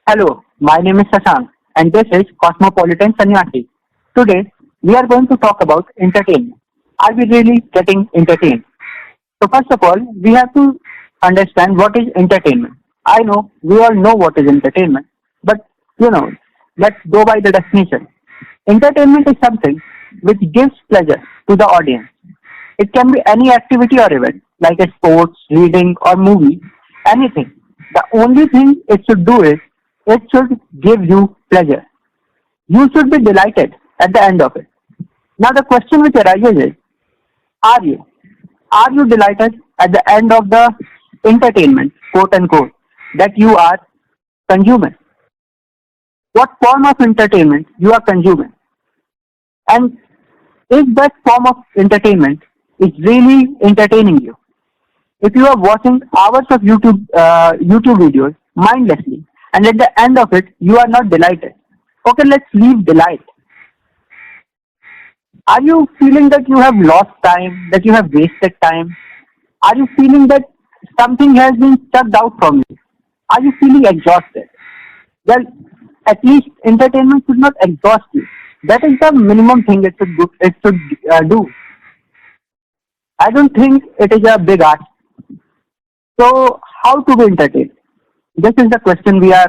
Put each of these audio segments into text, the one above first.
Hello, my name is Sasank and this is Cosmopolitan Sanyasi. Today, we are going to talk about entertainment. Are we really getting entertained? So first of all, we have to understand what is entertainment. I know we all know what is entertainment, but you know, let's go by the definition. Entertainment is something which gives pleasure to the audience. It can be any activity or event, like a sports, reading, or movie, anything. The only thing it should do is it should give you pleasure. You should be delighted at the end of it. Now the question which arises is, are you? Are you delighted at the end of the entertainment, quote unquote, that you are consuming? What form of entertainment you are consuming? And if that form of entertainment is really entertaining you, if you are watching hours of YouTube videos mindlessly, and at the end of it you are not delighted. Okay, let's leave delight. Are you feeling that you have lost time, that you have wasted time? Are you feeling that something has been sucked out from you? Are you feeling exhausted? Well, at least entertainment should not exhaust you. That is the minimum thing it should do. I don't think it is a big ask. So, how to be entertained? This is the question we are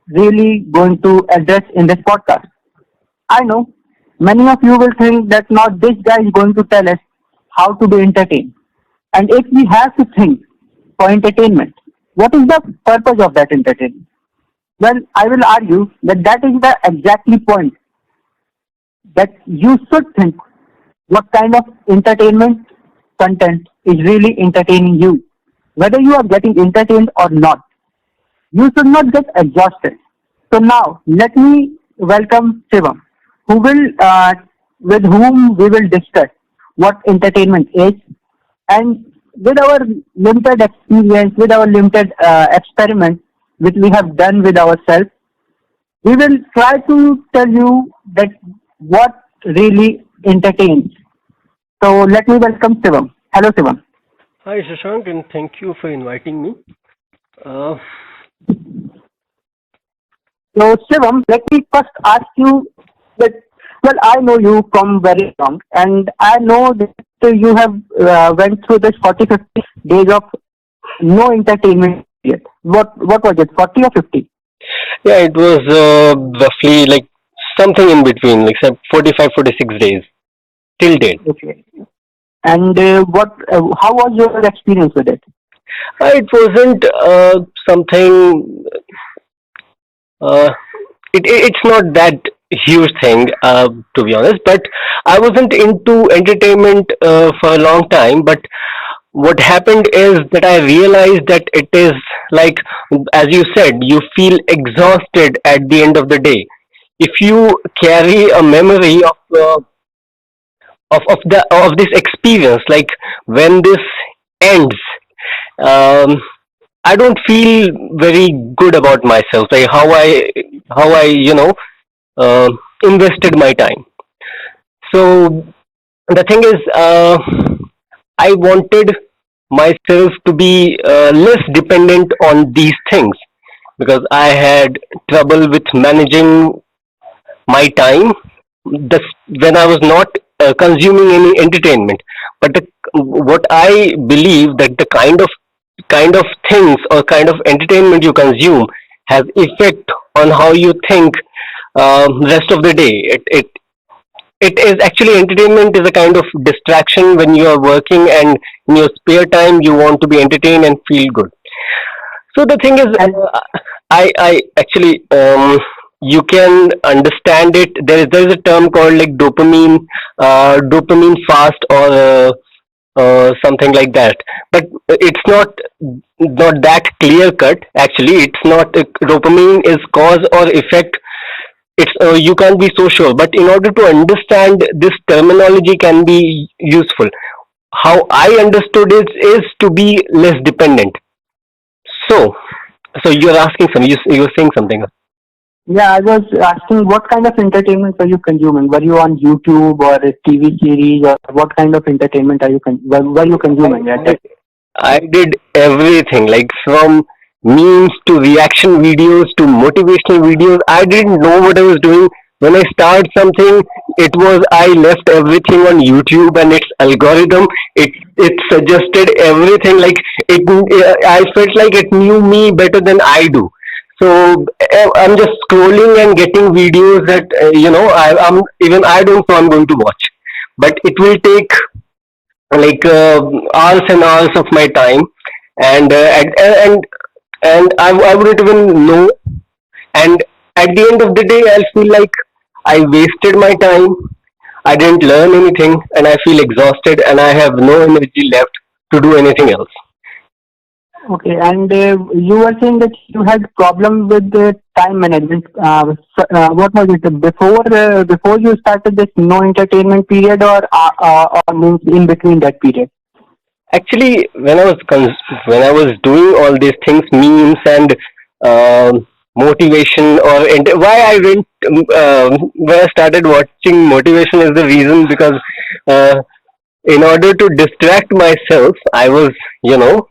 really going to address in this podcast. I know many of you will think that not this guy is going to tell us how to be entertained. And if we have to think for entertainment, what is the purpose of that entertainment? Well, I will argue that that is the exactly point that you should think what kind of entertainment content is really entertaining you. Whether you are getting entertained or not, you should not get exhausted. So now, let me welcome Shivam, who will, with whom we will discuss what entertainment is, and with our limited experience, with our limited experiment, which we have done with ourselves, we will try to tell you that what really entertains. So let me welcome Shivam. Hello, Shivam. Hi, Shashank, and thank you for inviting me. Uh, So Shivam, let me first ask you that. Well, I know you from very long, and I know that you have went through this 40-50 days of no entertainment yet. What was it? 40 or 50? yeah, it was roughly like something in between, like 45, 46 days till date. Okay. And how was your experience with it? It wasn't something, uh, it's not that huge thing, to be honest, but I wasn't into entertainment for a long time. But what happened is that I realized that it is like, as you said, you feel exhausted at the end of the day. If you carry a memory of this experience, like when this ends, um, I don't feel very good about myself, like how I uh, invested my time. So the thing is, I wanted myself to be less dependent on these things because I had trouble with managing my time this, when I was not consuming any entertainment. But what I believe that the kind of things or kind of entertainment you consume has effect on how you think rest of the day. It is actually, entertainment is a kind of distraction when you are working, and in your spare time you want to be entertained and feel good. So the thing is, And I actually, you can understand it. There is a term called like dopamine fast, or something like that. But it's not that clear cut. Actually, it's not, dopamine is cause or effect. It's, you can't be so sure. But in order to understand this terminology can be useful. How I understood it is to be less dependent. So, so you're asking something. You're saying something. yeah, I was asking what kind of entertainment were you consuming? Were you on YouTube or a TV series, or what kind of entertainment were you consuming at I that? I did everything, like from memes to reaction videos to motivational videos. I didn't know what I was doing. When I start something, it was I left everything on YouTube and its algorithm. It suggested everything. Like I felt like it knew me better than I do. So I'm just scrolling and getting videos that I'm even I don't know I'm going to watch, but it will take like hours and hours of my time, and I wouldn't even know. And at the end of the day, I'll feel like I wasted my time. I didn't learn anything, and I feel exhausted, and I have no energy left to do anything else. Okay, and you were saying that you had problem with the time management. What was it before you started this no entertainment period, or means in between that period? Actually, when I was doing all these things, memes and motivation, why I went where I started watching motivation is the reason, because uh, in order to distract myself, I was you know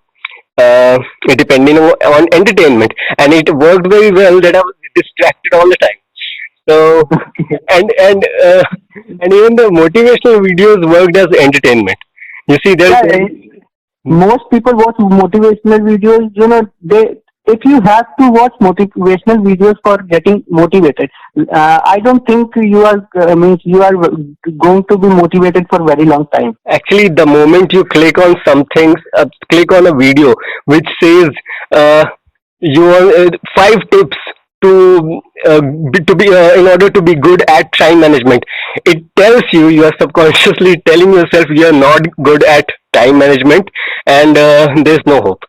depending on entertainment, and it worked very well that I was distracted all the time. So and and even the motivational videos worked as entertainment. You see, there's Yeah, most people watch motivational videos. If you have to watch motivational videos for getting motivated, I don't think you are means you are going to be motivated for very long time. actually the moment you click on something, click on a video which says uh, you want 5 tips to be in order to be good at time management, it tells you are subconsciously telling yourself you are not good at time management, and there's no hope.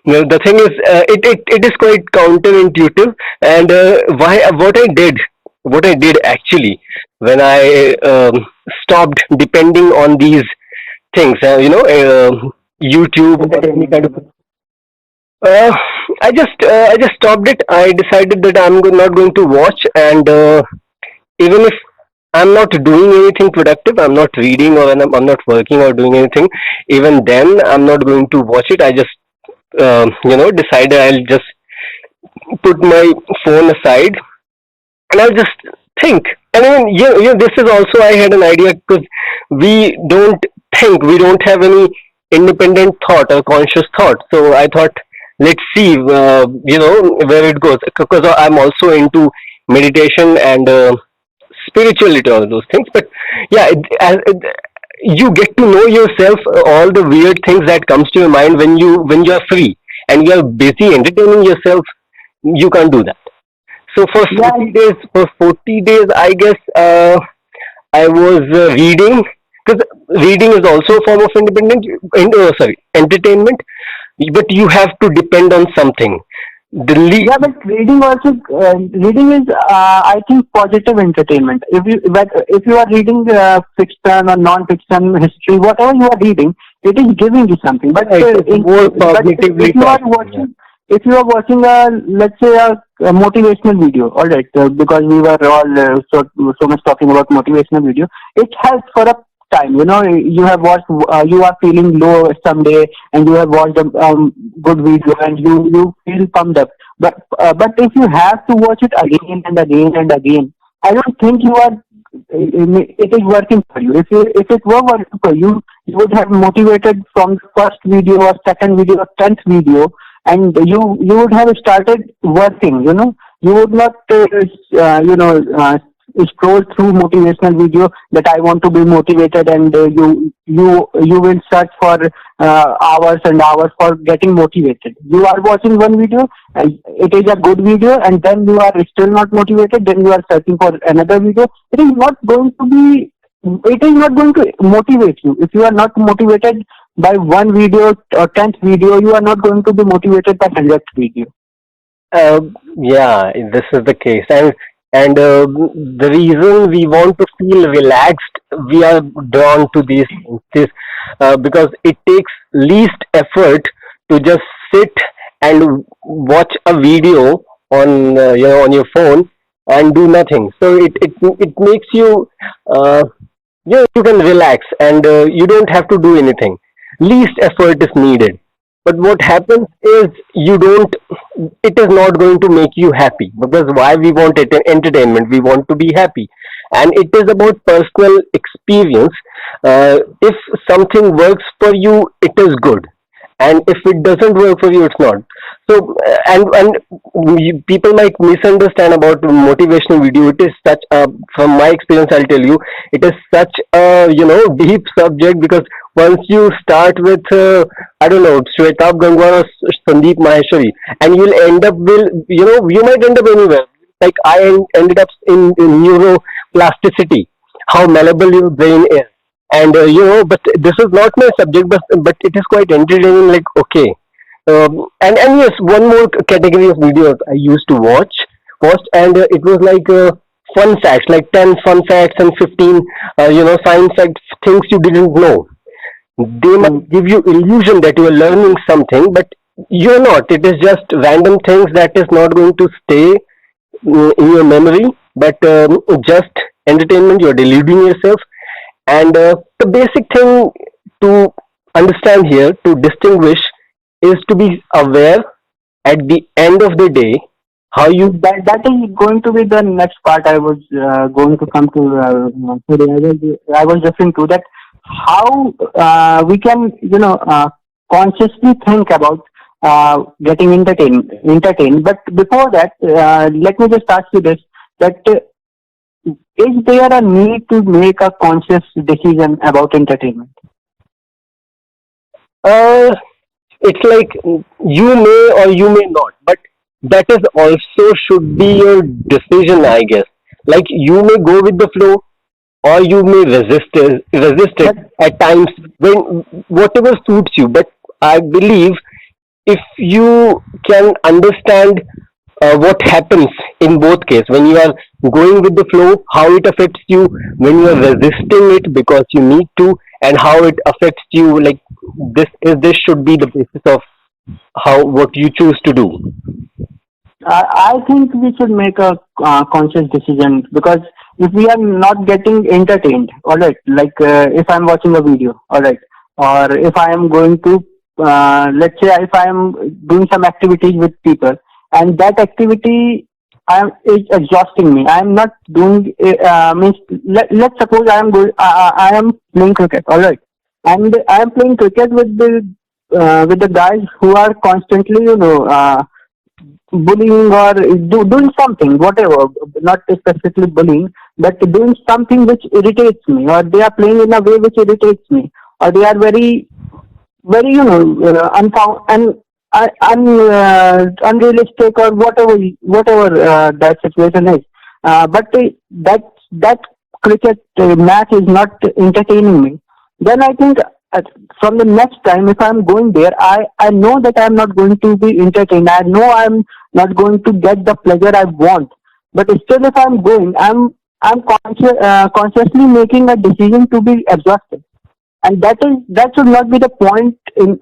The thing is, it is quite counterintuitive, and why what I did actually when I stopped depending on these things, YouTube or any kind of uh, I just stopped it. I decided that not going to watch, and even if I'm not doing anything productive, I'm not reading, or I'm not working or doing anything, even then I'm not going to watch it. I just decided I'll just put my phone aside, and I'll just think. And I mean, this is also I had an idea, because we don't have any independent thought or conscious thought. So I thought, let's see, where it goes. Because I'm also into meditation and spirituality, all those things. But yeah, you get to know yourself, all the weird things that comes to your mind when you are free and you are busy entertaining yourself. You can't do that. So Yeah, 40 days, I guess I was reading, because reading is also a form of entertainment. But you have to depend on something. The yeah, but reading is I think positive entertainment. If you are reading fiction or non-fiction, history, whatever you are reading, it is giving you something. it's more But cognitively taxing. if you are watching a, let's say, a motivational video, all right, because we were all so much talking about motivational video, it helps for a time. You have watched, you are feeling low someday, and you have watched a good video, and you feel pumped up. But if you have to watch it again and again and again, I don't think you are. It is working for you. If it were working for you, you would have motivated from the first video or second video or 10th video, and you would have started working. You would not scroll through motivational video that I want to be motivated, and you will search for hours and hours for getting motivated. You are watching one video, and it is a good video, and then you are still not motivated. Then you are searching for another video. It is not going to motivate you. If you are not motivated by one video or 10th video, you are not going to be motivated by 100th video. Yeah, this is the case, and the reason we want to feel relaxed, we are drawn to these things, because it takes least effort to just sit and watch a video on on your phone and do nothing. So it makes you you can relax, and you don't have to do anything. Least effort is needed. But what happens is you don't it is not going to make you happy, because why we want entertainment, we want to be happy, and it is about personal experience. If something works for you, it is good, and if it doesn't work for you, it's not. So people might misunderstand about motivational video. It is such a, from my experience, I'll tell you, it is such a, deep subject, because once you start with I don't know, Shwetab Gangwar or Sandeep Maheshwari, and you'll end up, will you might end up anywhere. Like I ended up in neuroplasticity, how malleable your brain is. And but this is not my subject, but it is quite entertaining. Like, okay, and yes, one more category of videos I used to watch, and it was like fun facts, like 10 fun facts and 15 science facts, things you didn't know. They Hmm. might give you illusion that you are learning something, but you're not. It is just random things that is not going to stay in your memory, but just entertainment. You're deluding yourself. And the basic thing to understand here, to distinguish, is to be aware at the end of the day how you. That is going to be the next part I was going to come to today. I was referring to that, how we can consciously think about getting entertained. But before that, let me just ask you this: that is there a need to make a conscious decision about entertainment? Uh, it's like you may or you may not, but that is also should be your decision, I guess. Like you may go with the flow, or you may resist it But at times, when whatever suits you. But I believe, if you can understand what happens in both cases, when you are going with the flow, how it affects you, when you are resisting it because you need to, and how it affects you, like this should be the basis of how what you choose to do. I think we should make a conscious decision, because if we are not getting entertained, all right, like if I'm watching a video, all right, or if I am going to, let's say, if I am doing some activities with people, and that activity is exhausting me. I am not doing. Means let's suppose I am I am playing cricket, all right, and I am playing cricket with the guys who are constantly, bullying, or doing something, whatever, not specifically bullying, but doing something which irritates me, or they are playing in a way which irritates me, or they are very, very, unfound and unrealistic, or whatever that situation is. But that cricket match is not entertaining me. Then I think, from the next time, if I'm going there, I know that I'm not going to be entertained. I know I'm not going to get the pleasure I want. But still, if I'm going, consciously making a decision to be exhausted, and that should not be the point, or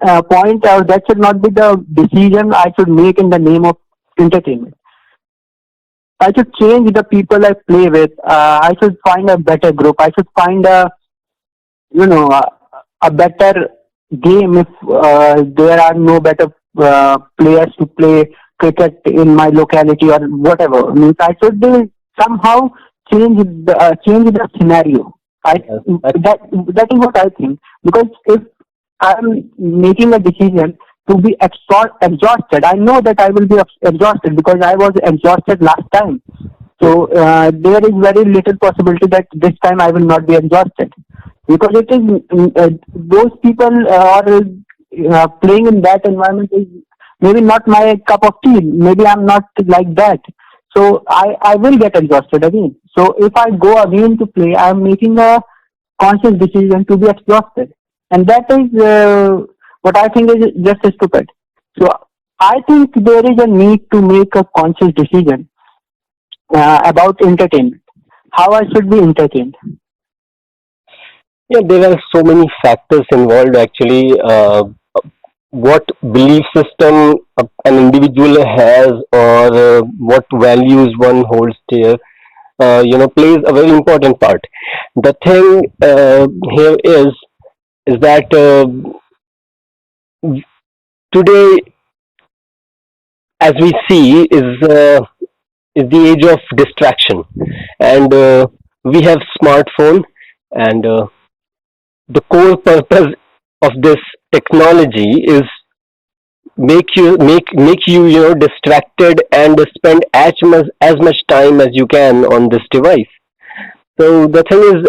that should not be the decision I should make in the name of entertainment. I should change the people I play with. I should find a better group. I should find a better game, if there are no better players to play cricket in my locality, or whatever. Means I should somehow change the scenario. I Yes, that is what I think, because if I'm making a decision to be exhausted, I know that I will be exhausted, because I was exhausted last time. So there is very little possibility that this time I will not be exhausted, because it is, those people are playing in that environment is maybe not my cup of tea. Maybe I'm not like that. So I will get exhausted again. So if I go again to play, I'm making a conscious decision to be exhausted, and that is what I think is just stupid. So I think there is a need to make a conscious decision about entertainment, how I should be entertained. yeah, there are so many factors involved actually. What belief system an individual has, or what values one holds dear, plays a very important part. The thing here is that today as we see, is the age of distraction, and we have smartphone, and the core purpose of this technology is make you, distracted and spend as much time as you can on this device. So the thing is,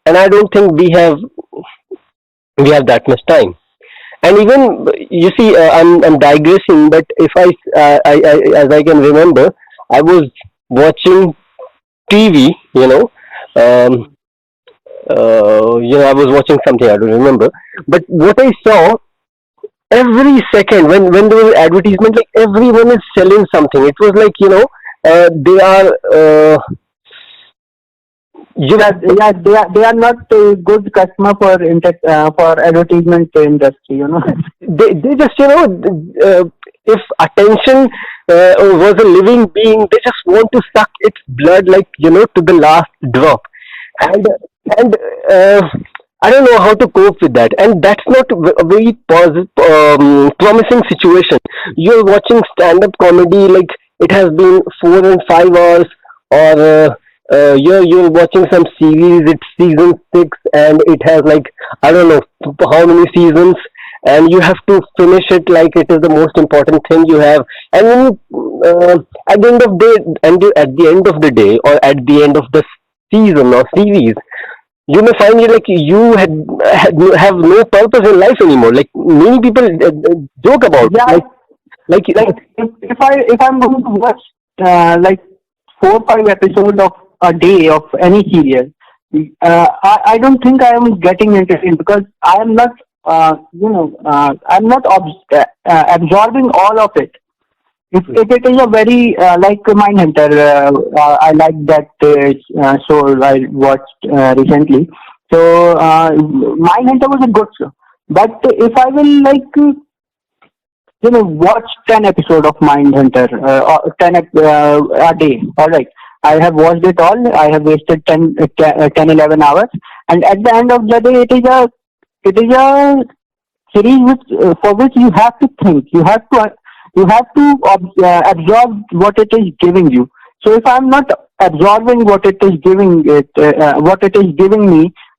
and I don't think we have that much time. And even you see, I'm digressing, but if I as I can remember, I was watching TV, um, I was watching something, I don't remember, but what I saw every second when there was advertisement, like everyone is selling something. It was like, they are, you Yeah, yeah, they are not a good customer for advertisement industry, you know. they just, if attention was a living being, they just want to suck its blood, like, to the last drop. And and I don't know how to cope with that, and that's not a very promising situation. You're watching stand-up comedy, like it has been 4 and 5 hours, or you're watching some series. It's season 6, and it has, like, I don't know how many seasons, and you have to finish it like it is the most important thing you have. And when you, at the end of day, and at the end of the day, or at the end of the season or series, you may find it like you have no purpose in life anymore. Like many people joke about, Yeah, like if I'm going to watch like 4 5 episodes of a day of any serial, I don't think I am getting entertained because I am not I'm not absorbing all of it. If it is a very like Mindhunter, I like that show I watched recently. So Mindhunter was a good show. But if I will watch 10 episode of Mindhunter or a day, all right. I have watched it all. I have wasted 10 11 hours, and at the end of the day, it is a series for which you have to think. You have to absorb what it is giving you. So if I'm not absorbing what it is giving me,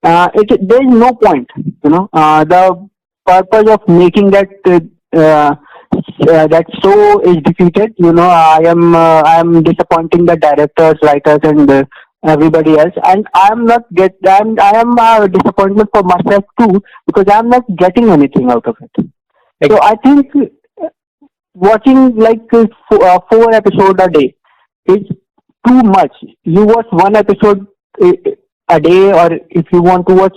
there is no point. The purpose of making that show is defeated. I am disappointing the directors, writers, and everybody else, and I am a disappointment for myself too because I'm not getting anything out of it. So I think watching like 4 episode a day is too much. You watch 1 episode a day, or if you want to watch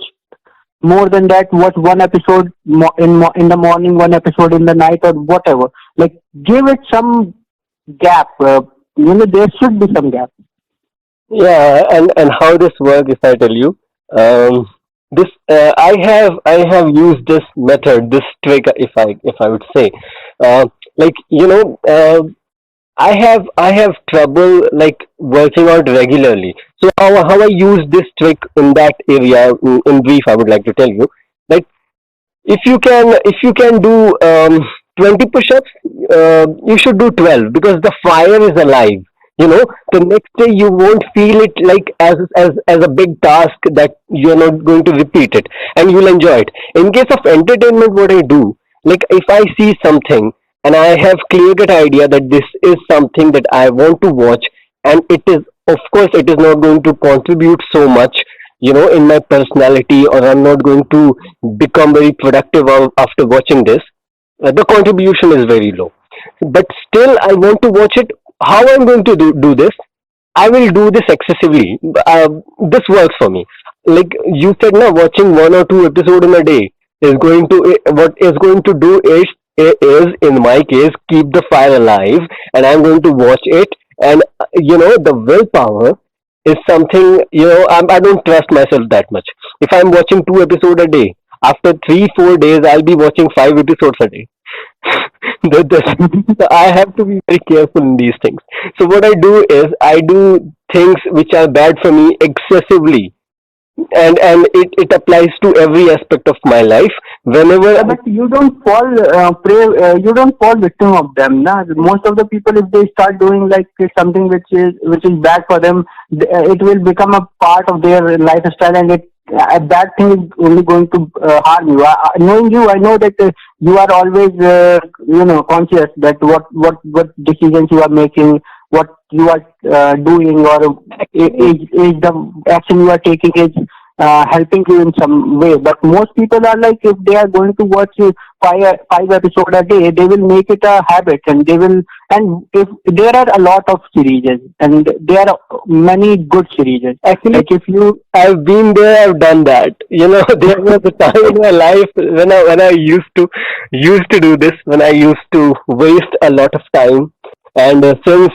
more than that, watch 1 episode in the morning, 1 episode in the night, or whatever. Like, give it some gap. There should be some gap. yeah. And how this works, if I tell you, this I have used this method, this trick, if I would say, like, I have trouble like working out regularly. So how I use this trick in that area, in brief, I would like to tell you. Like, if you can do 20 push-ups, you should do 12, because the fire is alive. The next day you won't feel it like as a big task that you're not going to repeat it, and you'll enjoy it. In case of entertainment, what I do, like if I see something and I have clear cut idea that this is something that I want to watch, and it is, of course, it is not going to contribute so much, in my personality, or I'm not going to become very productive after watching this. The contribution is very low, but still I want to watch it. How I'm going to do this? I will do this excessively. This works for me. Like you said, now watching 1 or 2 episodes in a day is going to, what is going to do is in my case, keep the fire alive, and I'm going to watch it. And the willpower is something, I don't trust myself that much. If I'm watching 2 episodes a day, after 3 4 days I'll be watching 5 episodes a day. So I have to be very careful in these things. So what I do is I do things which are bad for me excessively. and it applies to every aspect of my life. Whenever Yeah, but you don't fall prey. You don't fall victim of them. Nah? Most of the people, if they start doing like something which is bad for them, it will become a part of their lifestyle, and that thing is only going to harm you. Knowing you, I know that you are always conscious that what decisions you are making, what you are doing, or is the action you are taking is helping you in some way. But most people are like, if they are going to watch five episode a day, they will make it a habit, and they will. And if there are a lot of series, and there are many good series. actually Like if you, I've been there, I've done that. There was a time in my life when I used to do this, when I used to waste a lot of time, and uh, since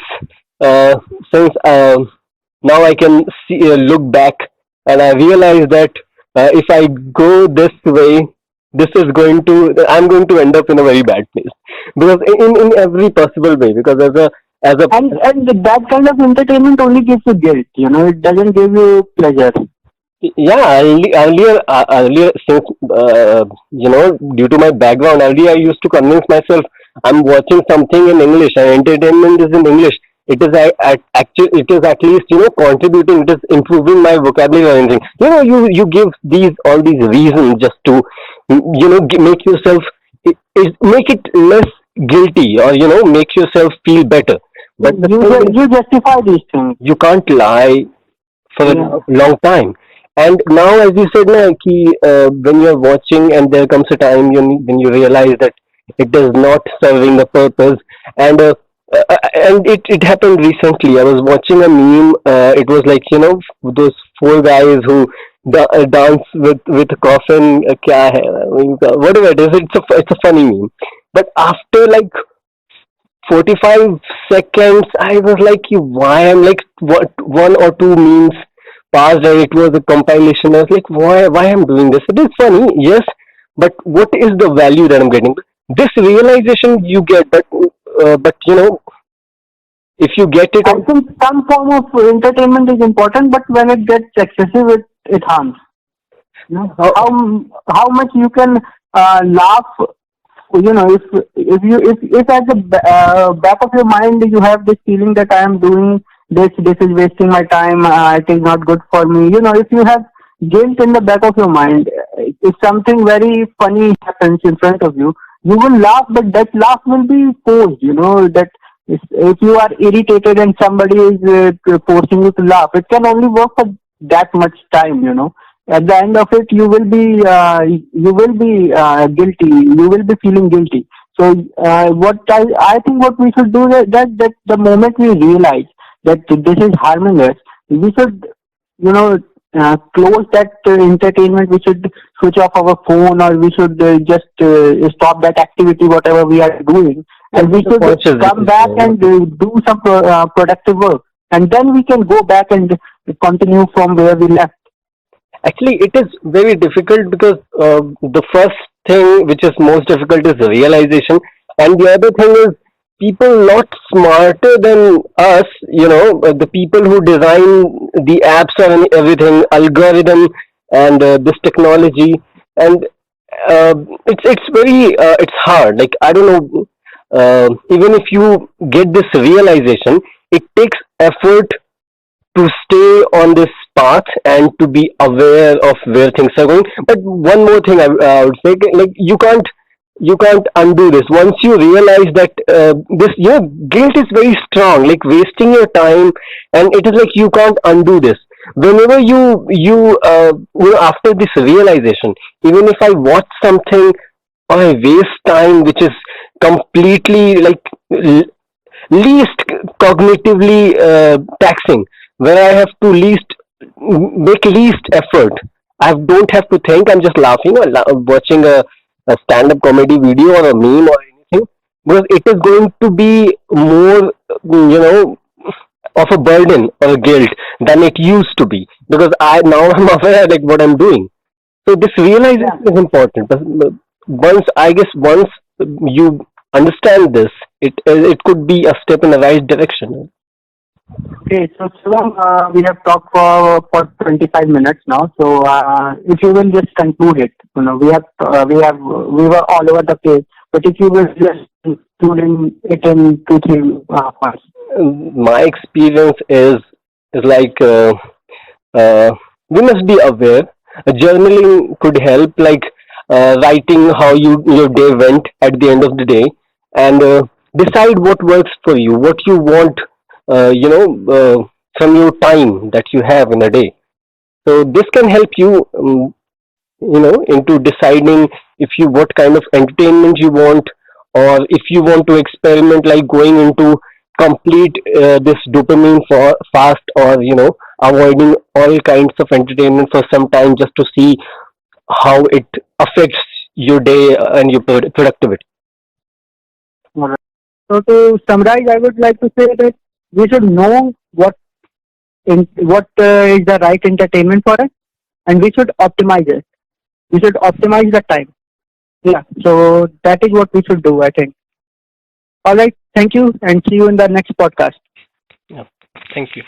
now I can look back, and I realize that if I go this way, I'm going to end up in a very bad place, because in every possible way, because as a and that kind of entertainment only gives you guilt. It doesn't give you pleasure. Yeah, earlier, since due to my background, earlier I used to convince myself I'm watching something in English and entertainment is in English. It is at least contributing. It is improving my vocabulary or anything. You give all these reasons just to make yourself make it less guilty, or make yourself feel better. But the thing is, You justify these things. you can't lie for a Yeah. long time. And now, as you said, na, when you're watching, and there comes a time when you realize that it is not serving the purpose, and it happened recently. I was watching a meme. It was like those four guys who dance with a coffin. Kya hai? I mean, whatever it is, it's a funny meme. But after like 45 seconds, I was like, why? I'm like, what, one or two memes passed, and it was a compilation. I was like, why I'm doing this? It is funny, yes, but what is the value that I'm getting? This realization you get, but if you get it I on, think some form of entertainment is important, but when it gets excessive, it harms. how, How much you can laugh. If at the back of your mind you have this feeling that I am doing this is wasting my time. It is not good for me. If you have guilt in the back of your mind, if something very funny happens in front of you, you will laugh, but that laugh will be forced. That if you are irritated and somebody is forcing you to laugh, it can only work for that much time. At the end of it, you will be guilty. You will be feeling guilty. So what I think what we should do, that the moment we realize that this is harming us, we should close that entertainment. We should switch off our phone, or we should just stop that activity, whatever we are doing, and we the should conscious come back decision. and do some productive work, and then we can go back and continue from where we left. Actually, it is very difficult, because the first thing which is most difficult is the realization, and the other thing is people not smarter than us. The people who design the apps and everything, algorithm, and this technology, and it's very it's hard. Like, I don't know. Even if you get this realization, it takes effort to stay on this path and to be aware of where things are going. But one more thing I would say, like, you can't undo this. Once you realize that this, guilt is very strong, like wasting your time, and it is like you can't undo this. Whenever after this realization, even if I watch something or I waste time, which is completely like least cognitively taxing, where I have to make least effort. I don't have to think. I'm just laughing, or watching a stand-up comedy video or a meme or anything, because it is going to be more, of a burden or a guilt than it used to be, because I now I'm aware like what I'm doing. So this Yeah. realization is important. But once you understand this, it could be a step in the right direction. Okay, so Shivam, we have talked for 25 minutes now. So if you will just conclude it, we were all over the place. But if you will just conclude it in 2 3 points. My experience is like we must be aware. Journaling could help, like writing how your day went at the end of the day, and decide what works for you, what you want, from your time that you have in a day. So this can help you, into deciding if you what kind of entertainment you want, or if you want to experiment, like going into complete this dopamine for fast, or avoiding all kinds of entertainment for some time, just to see how it affects your day and your productivity. All right. So to summarize, I would like to say that we should know what is the right entertainment for us, and we should optimize it. We should optimize the time. Yeah. So that is what we should do, I think. All right. Thank you, and see you in the next podcast. Yeah. Thank you.